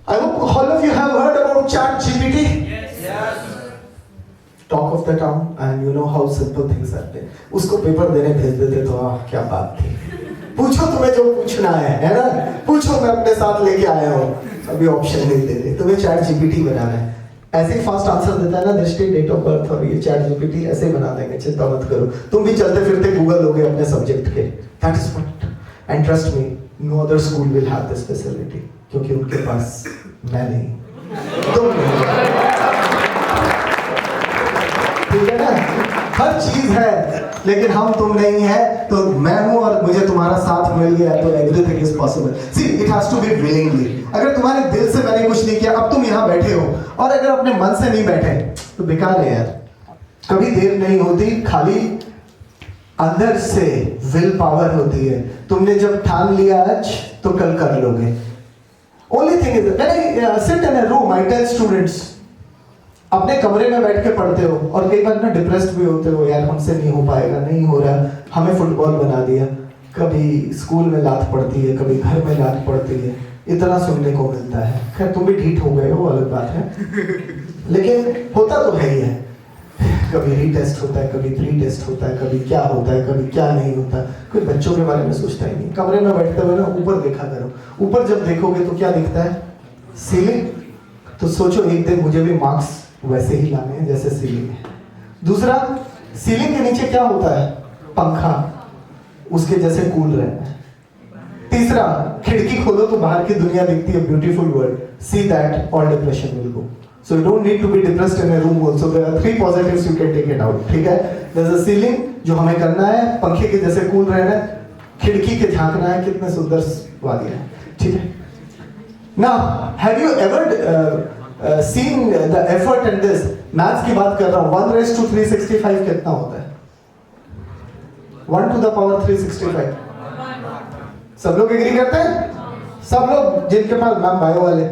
I hope all of you have heard about ChatGPT. Talk of the town, and you know how simple things are. उसको paper देने भेज देते तो क्या बात थी। पूछो तुम्हें जो पूछना है ना? पूछो, मैं अपने साथ लेके आया हूँ। अभी ऑप्शन नहीं दे रहे, तुम्हें ChatGPT बनाना है। ऐसे ही फास्ट आंसर देता है ना, दृष्टि, डेट ऑफ बर्थ, और ये ChatGPT ऐसे बना देंगे, चिंता मत करो। तुम भी चलते फिरते गूगल हो गए अपने सब्जेक्ट के। That is what, and trust me, no other school will have this facility, क्योंकि उनके पास मैं नहीं, तुम नहीं। ठीक है ना? हर चीज है, लेकिन हम तुम नहीं है, तो मैं हूं और मुझे तुम्हारा साथ मिल गया तो everything is possible. See, it has to be willingly. अगर तुम्हारे दिल से मैंने कुछ नहीं किया, अब तुम यहाँ बैठे हो, और अगर अपने मन से नहीं बैठे तो बेकार है यार। कभी देर नहीं होती, खाली अंदर से विल पावर होती है। तुमने जब ठान लिया आज तो कल कर लोगे। Only thing is when I sit in a room, I tell students, अपने कमरे में बैठ के पढ़ते हो और कई बार ना डिप्रेस्ड भी होते हो, यार हमसे नहीं हो पाएगा, नहीं हो रहा, हमें फुटबॉल बना दिया, कभी स्कूल में लात पड़ती है, कभी घर में लात पड़ती है, इतना सुनने को मिलता है। खैर तुम भी ढीठ हो गए हो, अलग बात है, लेकिन होता तो है ही है। कभी रीटेस्ट होता है, कभी प्री टेस्ट होता है, कभी क्या होता है, कभी क्या नहीं होता। कोई बच्चों के बारे में सोचता ही नहीं। कमरे में बैठते हुए ना ऊपर देखा करो, ऊपर जब देखोगे तो क्या दिखता है? सीलिंग। तो सोचो एक दिन मुझे भी मार्क्स वैसे ही लाने हैं जैसे सीलिंग है। दूसरा, सीलिंग के नीचे क्या होता है? पंखा, उसके जैसे कूल रहना है। तीसरा, खिड़की खोलो तो बाहर की दुनिया दिखती है, beautiful world, see that all depression will go. So you don't need to be depressed in a room also. There are 3 positives you can take it out. ठीक है? There's a ceiling जो हमें करना है, पंखे के जैसे कूल रहना है, खिड़की के झांकना है, कितने सुंदर वाली है। ठीक है? Now, have you ever seen the effort in this? Maths की बात कर रहा हूँ। 1 raised to 365 कितना होता है? 1 to the power 365। सब लोग एग्री करते हैं? सब लोग जिनके पास मैम बायो वाले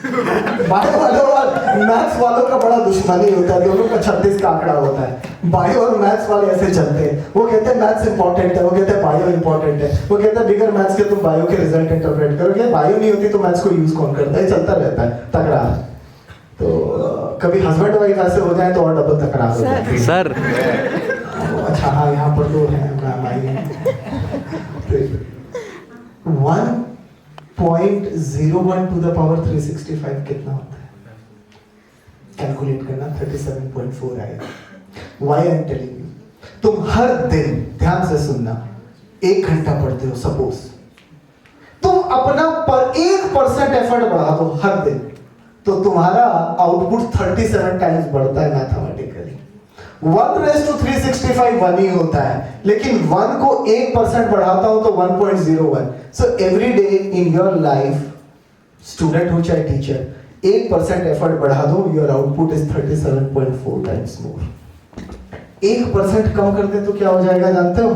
बायो वालों और मैथ्स वालों का बड़ा दुश्मनी होता है, दोनों का 36 का आंकड़ा होता है। बायो और मैथ्स वाले ऐसे चलते हैं, वो कहते हैं मैथ्स इंपॉर्टेंट है, वो कहते हैं बायो इंपॉर्टेंट है, वो कहते हैं बिगर मैथ्स के तुम बायो के रिजल्ट इंटरप्रेट करोगे, बायो नहीं होती तो मैथ्स को यूज कौन करता है? चलता रहता है तकरार। तो कभी हस्बैंड वाइफ ऐसे हो जाए तो और डबल तकरार हो जाती है। सर अच्छा हाँ, यहाँ पर तो है ma'am I. 1.01 to the power 365 कितना होता है? कैलकुलेट करना, 37.4 आएगा। Why I am telling you? तुम हर दिन, ध्यान से सुनना, 1 घंटा पढ़ते हो सपोज, तुम अपना पर 1% एफर्ट बढ़ा दो हर दिन, तो तुम्हारा आउटपुट 37 टाइम्स बढ़ता है मैथमेटिकली। 1 raised to 365 1 ही होता है, लेकिन 1 को 1% बढ़ाता हूं तो 1.01। So every day in your life, student हो चाहे टीचर, 1% एफर्ट बढ़ा दो, your output is 37.4 times more। 1% कम कर दे तो क्या हो जाएगा जानते हो?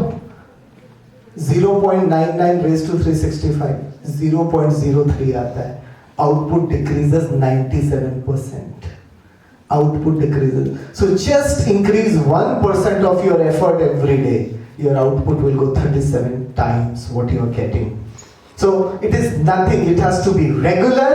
0.99 raised to 365, 0.03 आता है। Output decreases 97%। Output decreases. So just increase 1% of your effort every day. Your output will go 37 times what you are getting. So it is nothing. It has to be regular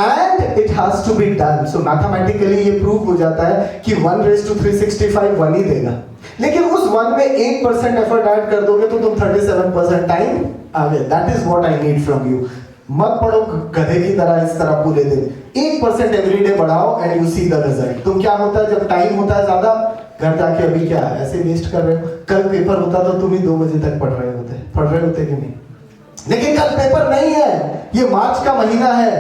and it has to be done. So mathematically ये prove हो जाता है कि 1 raised to 365 1 ही देगा। लेकिन उस 1 में 1% effort add कर दोगे तो तुम 37% टाइम आ गए। That is what I need from you. मत पढ़ो गधे की तरह इस तरह पूरे दिन, 1% एवरी डे बढ़ाओ and you see the result. तुम क्या होता है जब टाइम होता है ज्यादा, घर जाके अभी क्या ऐसे वेस्ट कर रहे हो? कल पेपर होता तो तुम ही 2 बजे तक पढ़ रहे होते कि नहीं? लेकिन कल पेपर नहीं है, ये मार्च का महीना है,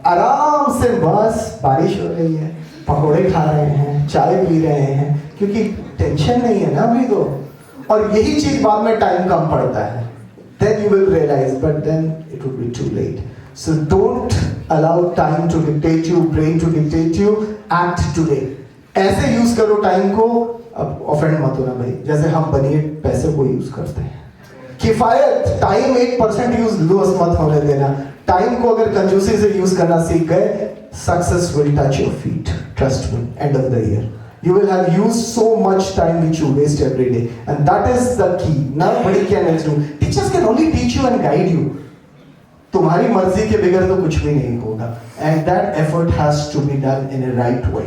आराम से बस बारिश हो रही है, पकौड़े खा रहे हैं, चाय पी रहे हैं, क्योंकि टेंशन नहीं है ना अभी तो। और यही चीज बाद में टाइम कम पड़ता है, then you will realize, but then it would be too late. So don't allow time to dictate you, brain to dictate you. Act today. ऐसे यूज करो टाइम को, अब ऑफेंड मत होना भाई, जैसे हम बनिए पैसे को यूज करते हैं। किफायत, टाइम 1% यूज लॉस मत होने देना। टाइम को अगर कंजूसी से यूज करना सीख गए, success will touch your feet, trust me, end of the year you will have used so much time which you waste every day, and that is the key. Nobody can else do. Teachers can only teach you and guide you. तुम्हारी मर्जी के बगैर तो कुछ भी नहीं होगा, and that effort has to be done in a right way.